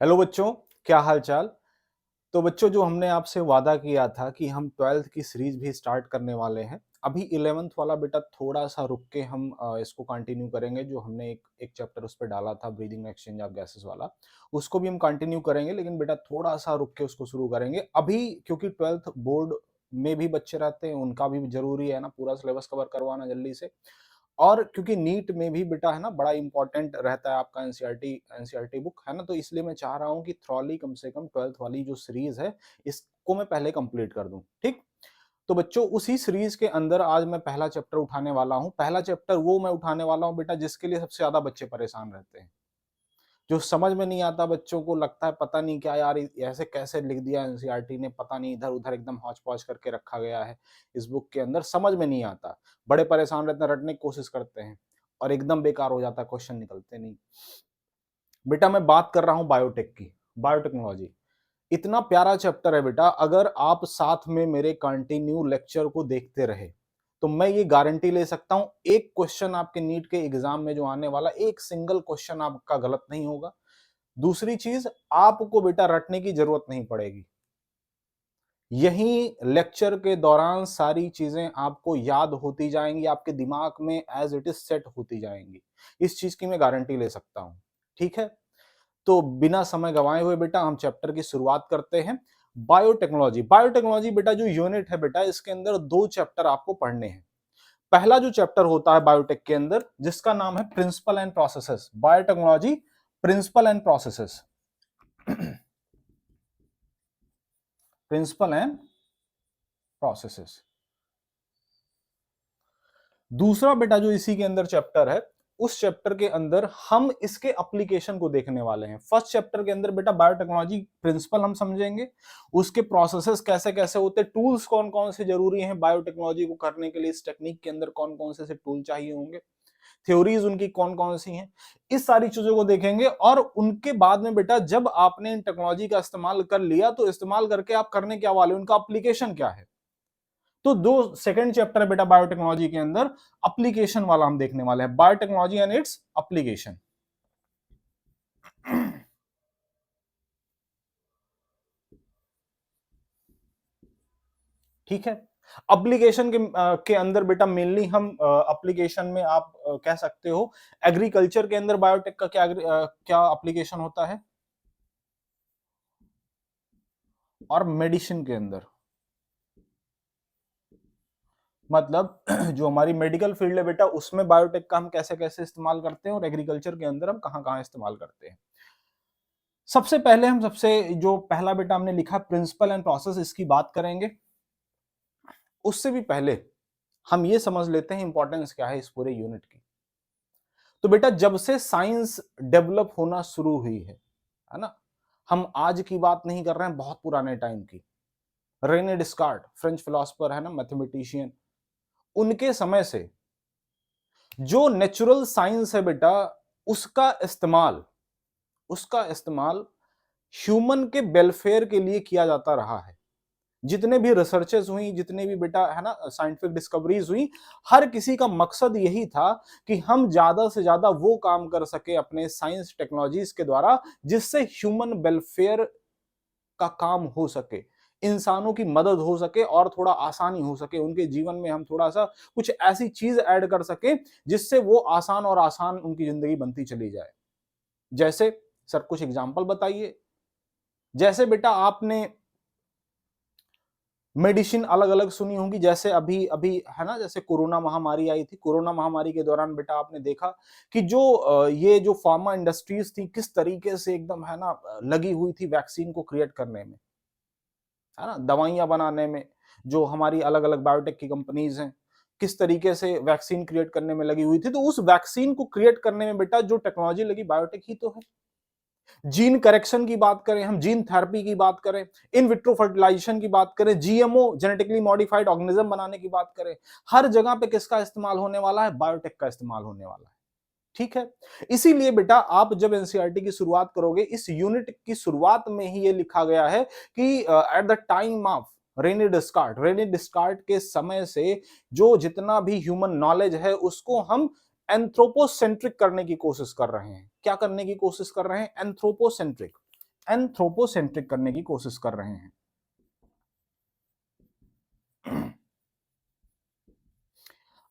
Hello बच्चों, क्या हाल चाल। तो बच्चों, जो हमने आपसे वादा किया था कि हम 12th की सीरीज भी स्टार्ट करने वाले हैं। अभी 11th वाला बेटा थोड़ा सा रुक के हम इसको कंटिन्यू करेंगे। जो हमने एक चैप्टर उस पर डाला था, ब्रीदिंग एक्सचेंज ऑफ गैसेस वाला, उसको भी हम कंटिन्यू करेंगे, लेकिन बेटा थोड़ा सा रुक के उसको शुरू करेंगे अभी, क्योंकि 12th बोर्ड में भी बच्चे रहते हैं, उनका भी जरूरी है ना पूरा सिलेबस कवर करवाना जल्दी से। और क्योंकि नीट में भी बेटा है ना बड़ा इंपॉर्टेंट रहता है आपका एनसीईआरटी बुक है ना, तो इसलिए मैं चाह रहा हूं कि थ्रॉली कम से कम 12th वाली जो सीरीज है इसको मैं पहले कंप्लीट कर दूं। ठीक। तो बच्चों, उसी सीरीज के अंदर आज मैं पहला चैप्टर उठाने वाला हूं। पहला चैप्टर वो मैं उठाने वाला हूं बेटा जिसके लिए सबसे ज्यादा बच्चे परेशान रहते हैं, जो समझ में नहीं आता। बच्चों को लगता है पता नहीं क्या यार, ऐसे कैसे लिख दिया एनसीईआरटी ने, पता नहीं इधर उधर एकदम हौच पौच करके रखा गया है इस बुक के अंदर, समझ में नहीं आता। बड़े परेशान रहते हैं, रटने की कोशिश करते हैं और एकदम बेकार हो जाता है, क्वेश्चन निकलते नहीं। बेटा मैं बात कर रहा हूं बायोटेक की, बायोटेक्नोलॉजी। इतना प्यारा चैप्टर है बेटा, अगर आप साथ में मेरे कंटिन्यू लेक्चर को देखते रहे तो मैं ये गारंटी ले सकता हूं, एक क्वेश्चन आपके नीट के एग्जाम में जो आने वाला, एक सिंगल क्वेश्चन आपका गलत नहीं होगा। दूसरी चीज, आपको बेटा रटने की जरूरत नहीं पड़ेगी। यही लेक्चर के दौरान सारी चीजें आपको याद होती जाएंगी, आपके दिमाग में एज इट इज सेट होती जाएंगी। इस चीज की मैं गारंटी ले सकता हूं। ठीक है। तो बिना समय गंवाए हुए बेटा हम चैप्टर की शुरुआत करते हैं। बायोटेक्नोलॉजी। बायोटेक्नोलॉजी बेटा जो यूनिट है बेटा, इसके अंदर दो चैप्टर आपको पढ़ने हैं। पहला जो चैप्टर होता है बायोटेक के अंदर, जिसका नाम है principle and processes. Biotechnology principle and processes. Principle and processes. दूसरा बेटा जो इसी के अंदर चैप्टर है, उस चैप्टर के अंदर हम इसके एप्लीकेशन को देखने वाले हैं। फर्स्ट चैप्टर के अंदर बेटा बायोटेक्नोलॉजी प्रिंसिपल हम समझेंगे, उसके प्रोसेसेस कैसे कैसे होते हैं, टूल्स कौन कौन से जरूरी हैं बायोटेक्नोलॉजी को करने के लिए, इस टेक्निक के अंदर कौन कौन से टूल चाहिए होंगे, थ्योरीज उनकी कौन कौन सी हैं, इस सारी चीजों को देखेंगे। और उनके बाद में बेटा जब आपने इन टेक्नोलॉजी का इस्तेमाल कर लिया, तो इस्तेमाल करके आप करने क्या वाले, उनका एप्लीकेशन क्या है। तो दो सेकंड चैप्टर है बेटा बायोटेक्नोलॉजी के अंदर, एप्लीकेशन वाला हम देखने वाले हैं, बायोटेक्नोलॉजी एंड इट्स एप्लीकेशन। ठीक है। एप्लीकेशन के अंदर बेटा मेनली हम एप्लीकेशन में आप कह सकते हो, एग्रीकल्चर के अंदर बायोटेक का क्या एप्लीकेशन होता है, और मेडिसिन के अंदर, मतलब जो हमारी मेडिकल फील्ड है बेटा, उसमें बायोटेक का हम कैसे कैसे इस्तेमाल करते हैं, और एग्रीकल्चर के अंदर हम कहां कहां इस्तेमाल करते हैं। सबसे पहले हम सबसे जो पहला बेटा हमने लिखा प्रिंसिपल एंड प्रोसेस, इसकी बात करेंगे। उससे भी पहले हम ये समझ लेते हैं इंपॉर्टेंस क्या है इस पूरे यूनिट की। तो बेटा जब से साइंस डेवलप होना शुरू हुई है ना, हम आज की बात नहीं कर रहे हैं, बहुत पुराने टाइम की। रेने डिस्कार्ट, फ्रेंच फिलोसफर है ना, मैथमेटिशियन, उनके समय से जो नेचुरल साइंस है बेटा, उसका इस्तेमाल उसका इस्तेमाल ह्यूमन के वेलफेयर के लिए किया जाता रहा है। जितने भी रिसर्चेस हुई, जितने भी बेटा है ना साइंटिफिक डिस्कवरीज हुई, हर किसी का मकसद यही था कि हम ज्यादा से ज्यादा वो काम कर सके अपने साइंस टेक्नोलॉजीज के द्वारा जिससे ह्यूमन वेलफेयर का काम हो सके, इंसानों की मदद हो सके और थोड़ा आसानी हो सके उनके जीवन में। हम थोड़ा सा कुछ ऐसी चीज ऐड कर सके जिससे वो आसान और आसान उनकी जिंदगी बनती चली जाए। जैसे सर कुछ एग्जांपल बताइए। जैसे बेटा आपने मेडिसिन अलग अलग सुनी होंगी, जैसे अभी अभी है ना, जैसे कोरोना महामारी आई थी। कोरोना महामारी के दौरान बेटा आपने देखा कि जो ये जो फार्मा इंडस्ट्रीज थी, किस तरीके से एकदम है ना लगी हुई थी वैक्सीन को क्रिएट करने में, है ना, दवाइयां बनाने में। जो हमारी अलग अलग बायोटेक की कंपनीज हैं, किस तरीके से वैक्सीन क्रिएट करने में लगी हुई थी। तो उस वैक्सीन को क्रिएट करने में बेटा जो टेक्नोलॉजी लगी, बायोटेक ही तो है। जीन करेक्शन की बात करें, हम जीन थेरेपी की बात करें, इन विट्रो फर्टिलाइजेशन की बात करें, जीएमओ जेनेटिकली मॉडिफाइड ऑर्गेनिज्म बनाने की बात करें, हर जगह पे किसका इस्तेमाल होने वाला है, बायोटेक का इस्तेमाल होने वाला है। ठीक है। इसीलिए बेटा आप जब एनसीईआरटी की शुरुआत करोगे, इस यूनिट की शुरुआत में ही ये लिखा गया है कि at the time of Rene Descartes के समय से जो जितना भी ह्यूमन नॉलेज है उसको हम एंथ्रोपोसेंट्रिक करने की कोशिश कर रहे हैं। क्या करने की कोशिश कर रहे हैं, एंथ्रोपोसेंट्रिक। एंथ्रोपोसेंट्रिक करने की कोशिश कर रहे हैं।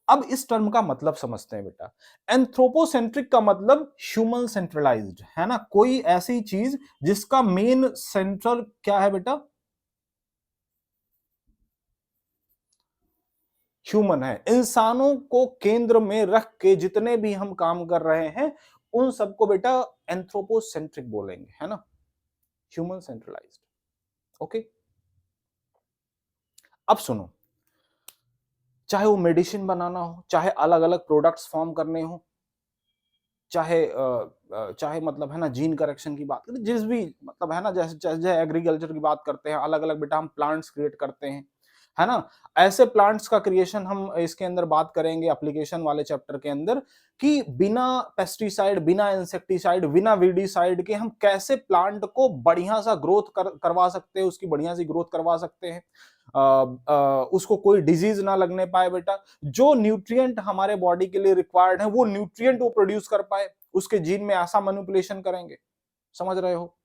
अब इस टर्म का मतलब समझते हैं बेटा। एंथ्रोपोसेंट्रिक का मतलब ह्यूमन सेंट्रलाइज्ड, है ना, कोई ऐसी चीज जिसका मेन सेंट्रल क्या है बेटा, ह्यूमन है। इंसानों को केंद्र में रख के जितने भी हम काम कर रहे हैं उन सबको बेटा एंथ्रोपोसेंट्रिक बोलेंगे, है ना, ह्यूमन सेंट्रलाइज्ड। ओके, अब सुनो, चाहे वो मेडिसिन बनाना हो, चाहे अलग अलग प्रोडक्ट्स फॉर्म करने हो, चाहे मतलब है ना जीन करेक्शन की बात करें, जिस भी मतलब है ना, जैसे जैसे एग्रीकल्चर की बात करते हैं, अलग अलग बेटा हम प्लांट्स क्रिएट करते हैं, है ना। ऐसे प्लांट्स का क्रिएशन हम इसके अंदर बात करेंगे एप्लीकेशन वाले चैप्टर के अंदर, कि बिना पेस्टिसाइड, बिना इंसेक्टिसाइड, बिना वीडिसाइड के हम कैसे प्लांट को बढ़िया सा करवा सकते हैं, उसकी बढ़िया सी ग्रोथ करवा सकते हैं, उसको कोई डिजीज ना लगने पाए बेटा, जो न्यूट्रिएंट हमारे बॉडी के लिए रिक्वायर्ड है वो न्यूट्रिएंट वो प्रोड्यूस कर पाए, उसके जीन में ऐसा मैनिपुलेशन करेंगे। समझ रहे हो?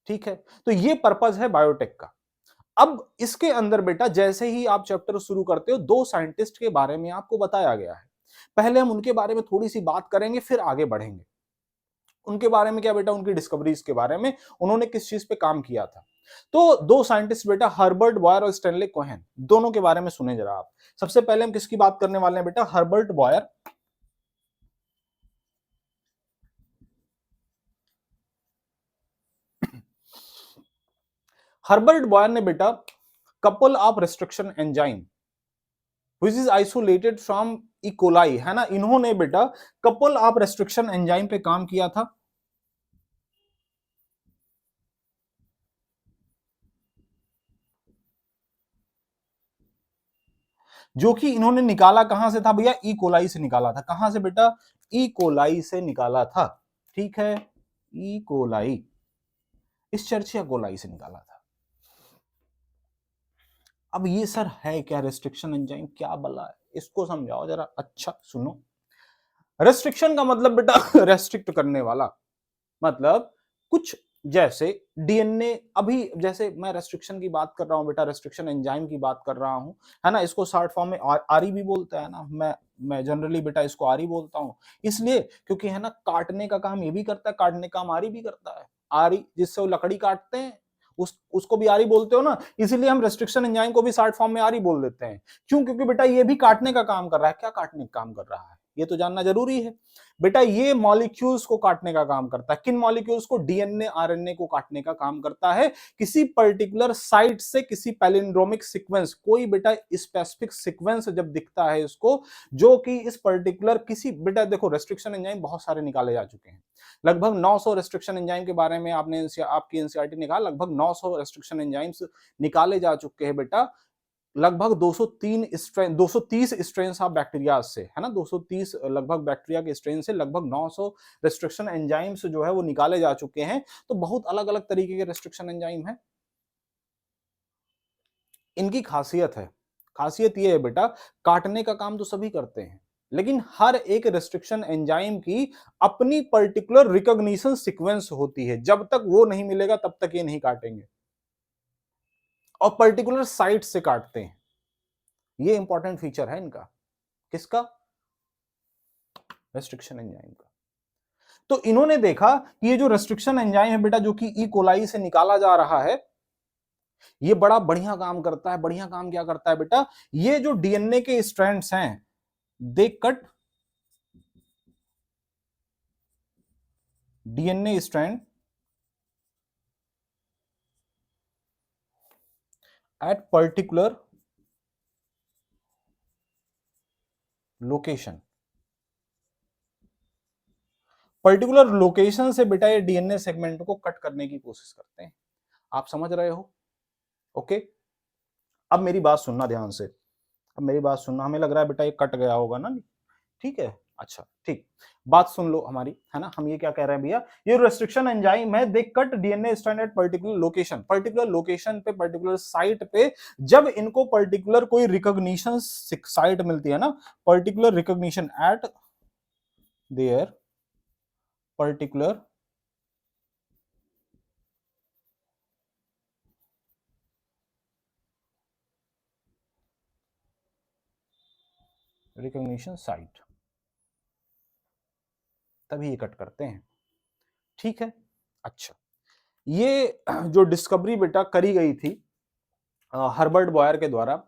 ठीक है, तो ये पर्पस है बायोटेक का। अब इसके अंदर बेटा जैसे ही आप चैप्टर शुरू करते हो, दो साइंटिस्ट के बारे में आपको बताया गया है। पहले हम उनके बारे में थोड़ी सी बात करेंगे, फिर आगे बढ़ेंगे। उनके बारे में क्या बेटा, उनकी डिस्कवरीज के बारे में, उन्होंने किस चीज पे काम किया था। तो दो साइंटिस्ट बेटा, हर्बर्ट बॉयर और स्टैनली कोहेन, दोनों के बारे में सुने जरा आप। सबसे पहले हम किसकी बात करने वाले हैं बेटा, हर्बर्ट बॉयर। हर्बर्ट बॉयर ने बेटा couple of restriction enzyme which is isolated from E coli, है ना, इन्होंने बेटा कपल ऑफ रेस्ट्रिक्शन एंजाइम पे काम किया था, जो कि इन्होंने निकाला कहां से था भैया, ई कोलाई से निकाला था। कहां से बेटा, ई कोलाई से निकाला था। ठीक है, ई कोलाई, इस चर्चिया कोलाई से निकाला था। अब ये सर है क्या रेस्ट्रिक्शन एंजाइम, क्या बला है, इसको समझाओ जरा। अच्छा सुनो, रेस्ट्रिक्शन का मतलब बेटा रेस्ट्रिक्ट करने वाला, मतलब कुछ जैसे डीएनए, अभी जैसे मैं रेस्ट्रिक्शन की बात कर रहा हूं बेटा, रेस्ट्रिक्शन एंजाइम की बात कर रहा हूं, है ना, इसको शॉर्ट फॉर्म में आरई भी बोलता है ना, मैं जनरली बेटा इसको आरई बोलता हूं, इसलिए क्योंकि है ना काटने का काम ये भी करता है, काटने का काम आरई भी करता है। आरई जिससे वो लकड़ी काटते हैं, उसको भी आरई बोलते हो ना, इसीलिए हम रेस्ट्रिक्शन एंजाइम को भी शॉर्ट फॉर्म में आरई बोल देते हैं। क्यों? क्योंकि बेटा ये भी काटने का काम कर रहा है। क्या काटने का काम कर रहा है, ये तो जानना जरूरी है बेटा। ये मॉलिक्यूल्स को काटने का काम करता है। किन मॉलिक्यूल्स को? डीएनए आरएनए को काटने का काम करता है, किसी पर्टिकुलर साइट से किसी पैलिंड्रोमिक सीक्वेंस, कोई बेटा स्पेसिफिक सीक्वेंस जब दिखता है इसको, जो कि इस पर्टिकुलर किसी, बेटा देखो रेस्ट्रिक्शन एंजाइम बहुत सारे निकाले जा चुके हैं, लगभग 900 रेस्ट्रिक्शन एंजाइम के बारे में आपकी एनसीईआरटी ने कहा, लगभग 900 रेस्ट्रिक्शन एंजाइम्स निकाले जा चुके हैं बेटा, लगभग 230 स्ट्रेन ऑफ बैक्टीरिया से, है ना, 230 लगभग बैक्टीरिया के स्ट्रेन से लगभग 900 रेस्ट्रिक्शन एंजाइम्स जो है वो निकाले जा चुके हैं। तो बहुत अलग अलग तरीके के रेस्ट्रिक्शन एंजाइम है। इनकी खासियत है, खासियत ये है बेटा, काटने का काम तो सभी करते हैं, लेकिन हर एक रेस्ट्रिक्शन एंजाइम की अपनी पर्टिकुलर रिकॉग्निशन सीक्वेंस होती है। जब तक वो नहीं मिलेगा तब तक ये नहीं काटेंगे, और पर्टिकुलर साइट से काटते हैं। ये इंपॉर्टेंट फीचर है इनका। किसका? रेस्ट्रिक्शन एंजाइम का। तो इन्होंने देखा कि ये जो रेस्ट्रिक्शन एंजाइम है बेटा, जो कि ई कोलाई से निकाला जा रहा है, ये बड़ा बढ़िया काम करता है। बढ़िया काम क्या करता है बेटा, ये जो डीएनए के स्ट्रैंड्स हैं, they cut DNA strand at particular location. Particular location से बेटा ये डीएनए सेगमेंट को कट करने की कोशिश करते हैं। आप समझ रहे हो? ओके, अब मेरी बात सुनना ध्यान से, अब मेरी बात सुनना। हमें लग रहा है बेटा ये कट गया होगा ना, ठीक है, अच्छा ठीक, बात सुन लो हमारी, है ना। हम ये क्या कह रहे हैं भैया, ये रेस्ट्रिक्शन एंजाइम है, they cut DNA strand at particular location, particular location पे, पर्टिकुलर साइट पे, जब इनको पर्टिकुलर कोई रिकॉग्निशन साइट मिलती है ना, particular recognition eight there particular recognition site, तभी ये कट करते हैं। ठीक है, अच्छा, ये जो डिस्कवरी बेटा करी गई थी हर्बर्ट बॉयर के द्वारा,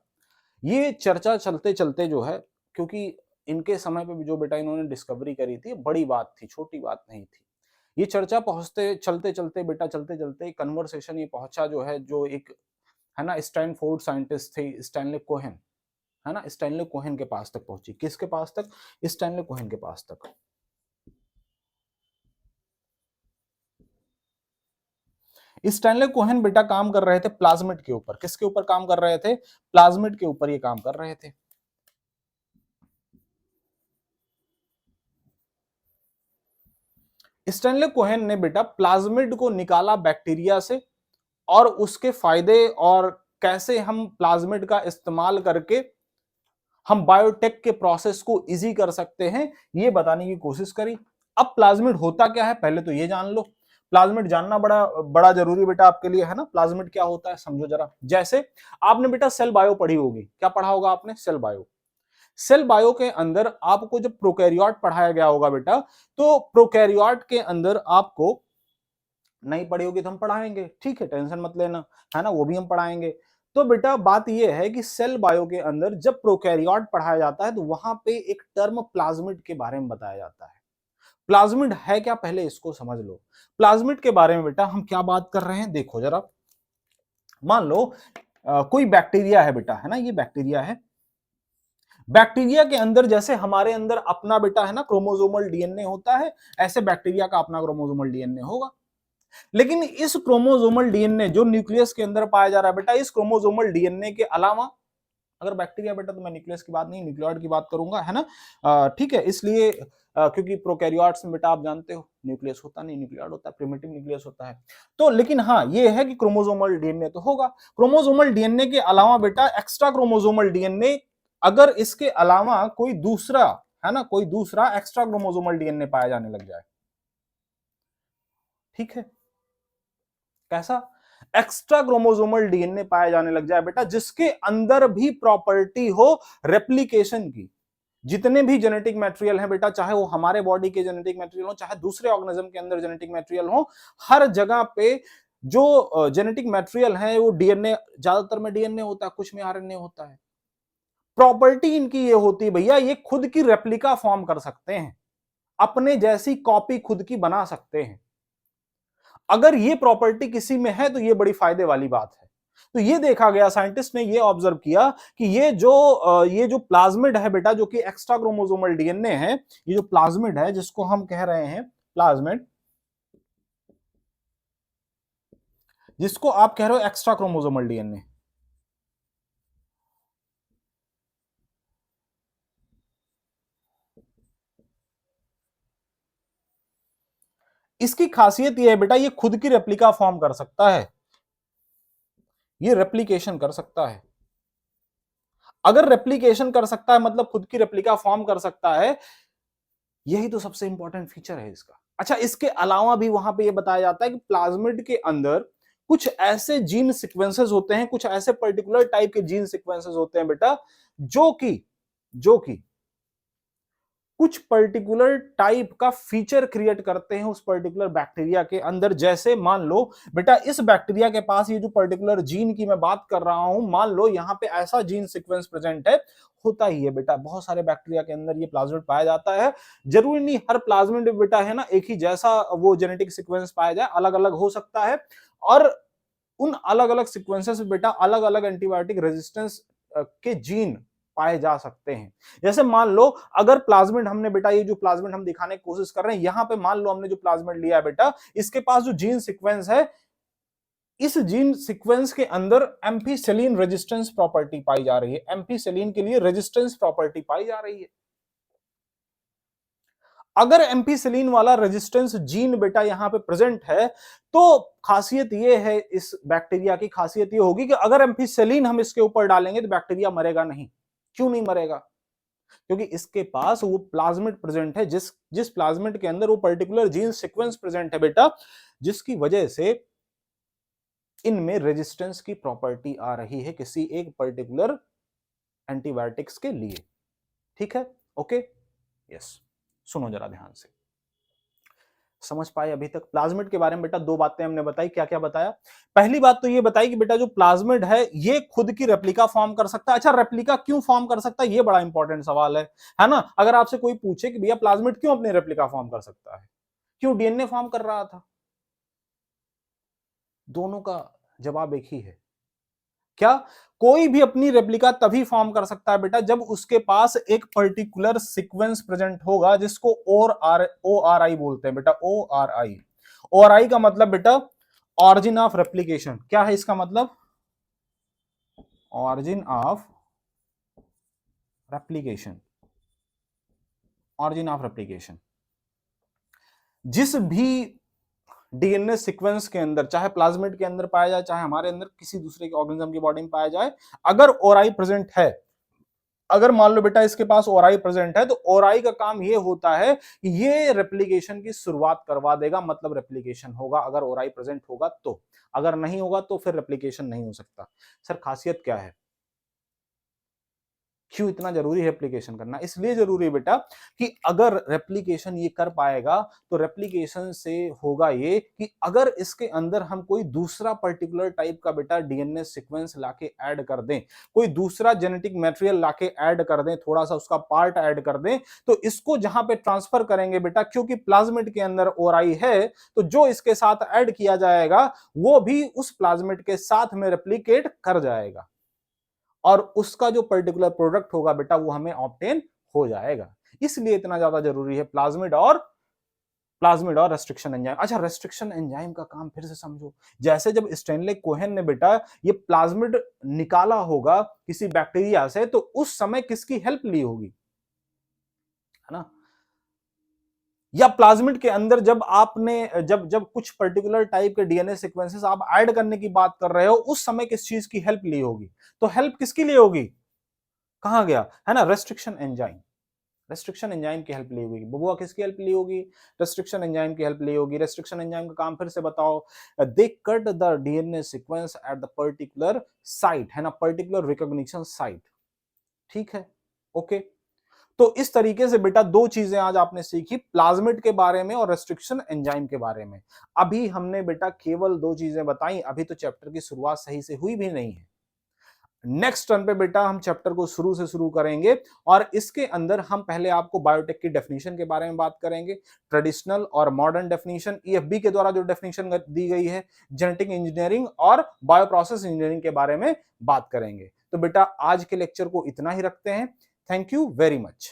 ये चर्चा चलते चलते जो है, क्योंकि इनके समय पे भी जो बेटा इन्होंने डिस्कवरी करी थी बड़ी बात थी, छोटी बात नहीं थी। ये चर्चा पहुंचते चलते चलते बेटा, चलते चलते कन्वर्सेशन ये पहुंचा जो है, जो एक है ना स्टैनफोर्ड साइंटिस्ट थे स्टैनले कोहेन, है ना, स्टैनले कोहेन के पास तक पहुंची। किसके पास तक? स्टैनले कोहेन के पास तक। स्टैनले कोहेन बेटा काम कर रहे थे प्लाज्मिड के ऊपर। किसके ऊपर काम कर रहे थे? प्लाज्मिड के ऊपर ये काम कर रहे थे। स्टैनले कोहेन ने बेटा प्लाज्मिड को निकाला बैक्टीरिया से, और उसके फायदे और कैसे हम प्लाज्मिड का इस्तेमाल करके हम बायोटेक के प्रोसेस को इजी कर सकते हैं, ये बताने की कोशिश करी। अब प्लाज्मिड होता क्या है पहले तो ये जान लो। प्लाज्मिड जानना बड़ा बड़ा जरूरी बेटा आपके लिए, है ना। प्लाज्मिड क्या होता है समझो जरा। जैसे आपने बेटा सेल बायो पढ़ी होगी, क्या पढ़ा होगा आपने? Cell bio. सेल बायो के अंदर आपको जब प्रोकैरियोट पढ़ाया गया होगा बेटा, तो प्रोकैरियोट के अंदर आपको नहीं पढ़ी होगी तो हम पढ़ाएंगे, ठीक है, टेंशन मत लेना, है ना, वो भी हम पढ़ाएंगे। तो बेटा बात यह है कि सेल बायो के अंदर जब प्रोकैरियोट पढ़ाया जाता है तो वहां पे एक टर्म प्लाज्मिड के बारे में बताया जाता है। प्लाज्मिड है क्या, पहले इसको समझ लो। प्लाज्मिड के बारे में बेटा हम क्या बात कर रहे हैं, देखो जरा। मान लो कोई बैक्टीरिया है बेटा, है ना, ये बैक्टीरिया है। बैक्टीरिया के अंदर जैसे हमारे अंदर अपना बेटा है ना क्रोमोसोमल डीएनए होता है, ऐसे बैक्टीरिया का अपना क्रोमोसोमल डीएनए होगा। लेकिन इस क्रोमोसोमल डीएनए जो न्यूक्लियस के अंदर पाया जा रहा है बेटा, इस क्रोमोसोमल डीएनए के अलावा, अगर बैक्टीरिया बेटा तो मैं न्यूक्लियस की बात नहीं, न्यूक्लियोइड की बात करूंगा, है ना। ठीक है, इसलिए क्योंकि प्रोकैरियोट्स में बेटा आप जानते हो न्यूक्लियस होता नहीं, न्यूक्लियोइड होता है, प्रिमिटिव न्यूक्लियस होता है। तो लेकिन हाँ ये है कि क्रोमोसोमल डीएनए तो होगा। क्रोमोसोमल डीएनए के अलावा बेटा एक्स्ट्रा क्रोमोसोमल डीएनए, अगर इसके अलावा कोई दूसरा, है ना, कोई दूसरा एक्स्ट्रा क्रोमोसोमल डीएनए पाया जाने लग जाए, ठीक है, कैसा? एक्स्ट्रा क्रोमोसोमल डीएनए पाया जाने लग जाए बेटा, जिसके अंदर भी प्रॉपर्टी हो रेप्लिकेशन की। जितने भी जेनेटिक मटेरियल है बेटा, चाहे वो हमारे बॉडी के जेनेटिक मटेरियल हो, चाहे दूसरे ऑर्गेनिज्म के अंदर जेनेटिक मटेरियल हो, हर जगह पे जो जेनेटिक मटेरियल है वो डीएनए, ज्यादातर में डीएनए होता है, कुछ में आरएनए होता है। प्रॉपर्टी इनकी ये होती है भैया, ये खुद की रेप्लिका फॉर्म कर सकते हैं, अपने जैसी कॉपी खुद की बना सकते हैं। अगर ये प्रॉपर्टी किसी में है तो ये बड़ी फायदे वाली बात है। तो ये देखा गया, साइंटिस्ट ने ये ऑब्जर्व किया कि ये जो प्लाज्मिड है बेटा, जो कि एक्स्ट्रा क्रोमोसोमल डीएनए है, ये जो प्लाज्मिड है जिसको हम कह रहे हैं प्लाज्मिड, जिसको आप कह रहे हो एक्स्ट्रा क्रोमोसोमल डीएनए, इसकी खासियत ये है बेटा, ये खुद की रेप्लिका फॉर्म कर सकता है, ये रेप्लिकेशन कर सकता है। अगर रेप्लिकेशन कर सकता है मतलब खुद की रेप्लिका फॉर्म कर सकता है, यही तो सबसे इंपॉर्टेंट फीचर है इसका। अच्छा, इसके अलावा भी वहां पे ये बताया जाता है कि प्लाज्मिड के अंदर कुछ ऐसे जीन सीक्वेंसेस होते हैं, कुछ ऐसे पर्टिकुलर टाइप के जीन सीक्वेंसेस होते हैं बेटा, जो कि कुछ पर्टिकुलर टाइप का फीचर क्रिएट करते हैं उस पर्टिकुलर बैक्टीरिया के अंदर। जैसे मान लो बेटा, इस बैक्टीरिया के पास ये जो पर्टिकुलर जीन की मैं बात कर रहा हूं, मान लो यहां पे ऐसा जीन सीक्वेंस प्रेजेंट है, होता ही है बेटा, बहुत सारे बैक्टीरिया के अंदर ये प्लाज्मिड पाया जाता है। जरूरी नहीं हर प्लाज्मिड बेटा है ना एक ही जैसा वो जेनेटिक सीक्वेंस पाया जाए, अलग अलग हो सकता है। और उन अलग अलग सीक्वेंसेस बेटा अलग अलग एंटीबायोटिक रेजिस्टेंस के जीन पाए जा सकते हैं। जैसे मान लो अगर प्लाज्मिड हमने बेटा, ये जो प्लाज्मिड हम दिखाने की कोशिश कर रहे हैं, यहां पे मान लो हमने जो प्लाज्मिड लिया है बेटा, इसके पास जो जीन सीक्वेंस है, इस जीन सीक्वेंस के अंदर एम्फीसेलिन रेजिस्टेंस प्रॉपर्टी पाई जा रही है, एम्फीसेलिन के लिए रेजिस्टेंस प्रॉपर्टी पाई जा रही है। अगर एम्फीसेलिन वाला रेजिस्टेंस जीन बेटा यहां पे प्रेजेंट है, तो खासियत ये है, इस बैक्टीरिया की खासियत ये होगी कि अगर एम्फीसेलिन हम इसके ऊपर डालेंगे तो बैक्टीरिया मरेगा नहीं। क्यों नहीं मरेगा? क्योंकि इसके पास वो प्लाज्मिड प्रेजेंट है, जिस जिस प्लाज्मिड के अंदर वो पर्टिकुलर जीन सीक्वेंस प्रेजेंट है बेटा, जिसकी वजह से इनमें रेजिस्टेंस की प्रॉपर्टी आ रही है किसी एक पर्टिकुलर एंटीबायोटिक्स के लिए। ठीक है, ओके, यस। सुनो जरा ध्यान से, समझ पाए अभी तक? प्लाज्मिड के बारे में बेटा दो बातें हमने बताई, क्या क्या बताया? पहली बात तो ये बताई कि बेटा जो प्लाज्मिड है ये खुद की रेप्लिका फॉर्म कर सकता है। अच्छा, रेप्लिका क्यों फॉर्म कर सकता है, ये बड़ा इंपॉर्टेंट सवाल है ना? अगर आपसे कोई पूछे कि भैया प्लाज्मिड क्यों अपनी रेप्लिका फॉर्म कर सकता है, क्यों डीएनए फॉर्म कर रहा था, दोनों का जवाब एक ही है। क्या? कोई भी अपनी रेप्लिका तभी फॉर्म कर सकता है बेटा जब उसके पास एक पर्टिकुलर सीक्वेंस प्रेजेंट होगा जिसको ओ आर आई बोलते हैं बेटा, ओ आर आई। ओ आर आई का मतलब बेटा ऑरिजिन ऑफ रेप्लिकेशन। क्या है इसका मतलब? Origin of replication, origin of replication. जिस भी डीएनए सीक्वेंस के अंदर, चाहे प्लाज्मिड के अंदर पाया जाए, चाहे हमारे अंदर किसी दूसरे के ऑर्गेनिज्म की बॉडी में पाया जाए, अगर ओराई प्रेजेंट है, अगर मान लो बेटा इसके पास ओराई प्रेजेंट है, तो ओराई का काम ये होता है कि ये रेप्लिकेशन की शुरुआत करवा देगा, मतलब रेप्लिकेशन होगा अगर ओराई प्रेजेंट होगा तो। अगर नहीं होगा तो फिर रेप्लिकेशन नहीं हो सकता। सर खासियत क्या है, क्यों इतना जरूरी है रेप्लिकेशन करना? इसलिए जरूरी है बेटा कि अगर रेप्लिकेशन ये कर पाएगा तो रेप्लिकेशन से होगा ये कि अगर इसके अंदर हम कोई दूसरा पर्टिकुलर टाइप का बेटा डीएनए सीक्वेंस लाके ऐड कर दें, कोई दूसरा जेनेटिक मटेरियल लाके ऐड कर दें, थोड़ा सा उसका पार्ट ऐड कर दें, तो इसको जहां पे ट्रांसफर करेंगे बेटा, क्योंकि प्लाज्मिड के अंदर ओराई है, तो जो इसके साथ ऐड किया जाएगा वो भी उस प्लाज्मिड के साथ में रेप्लिकेट कर जाएगा और उसका जो पर्टिकुलर प्रोडक्ट होगा बेटा वो हमें ऑब्टेन हो जाएगा। इसलिए इतना ज्यादा जरूरी है प्लाज्मिड और रेस्ट्रिक्शन एंजाइम। अच्छा, रेस्ट्रिक्शन एंजाइम का काम फिर से समझो। जैसे जब स्टैनले कोहेन ने बेटा ये प्लाज्मिड निकाला होगा किसी बैक्टीरिया से, तो उस समय किसकी हेल्प ली होगी, है ना? या प्लाज्मिड के अंदर जब आपने जब जब कुछ पर्टिकुलर टाइप के डीएनए सीक्वेंसेस आप ऐड करने की बात कर रहे हो, उस समय किस चीज की हेल्प ली होगी? तो हेल्प किसकी ली होगी? कहां गया, है ना? Restriction enzyme. रेस्ट्रिक्शन एंजाइम की हेल्प ली होगी। बबुआ किसकी हेल्प ली होगी? रेस्ट्रिक्शन एंजाइम की हेल्प ली होगी। रेस्ट्रिक्शन एंजाइम का काम फिर से बताओ। They cut the DNA sequence at the particular site, है ना, पर्टिकुलर रिकॉग्निशन साइट। ठीक है, ओके। तो इस तरीके से बेटा दो चीजें आज आपने सीखी, प्लाज्मिड के बारे में और रेस्ट्रिक्शन एंजाइम के बारे में। अभी हमने बेटा केवल दो चीजें बताई, अभी तो चैप्टर की शुरुआत सही से हुई भी नहीं है। नेक्स्ट टर्न पे बेटा हम चैप्टर को शुरू से शुरू करेंगे और इसके अंदर हम पहले आपको बायोटेक की डेफिनेशन के बारे में बात करेंगे, ट्रेडिशनल और मॉडर्न डेफिनेशन, ईएफबी के द्वारा जो डेफिनेशन दी गई है, जेनेटिक इंजीनियरिंग और बायोप्रोसेस इंजीनियरिंग के बारे में बात करेंगे। तो बेटा आज के लेक्चर को इतना ही रखते हैं। Thank you very much.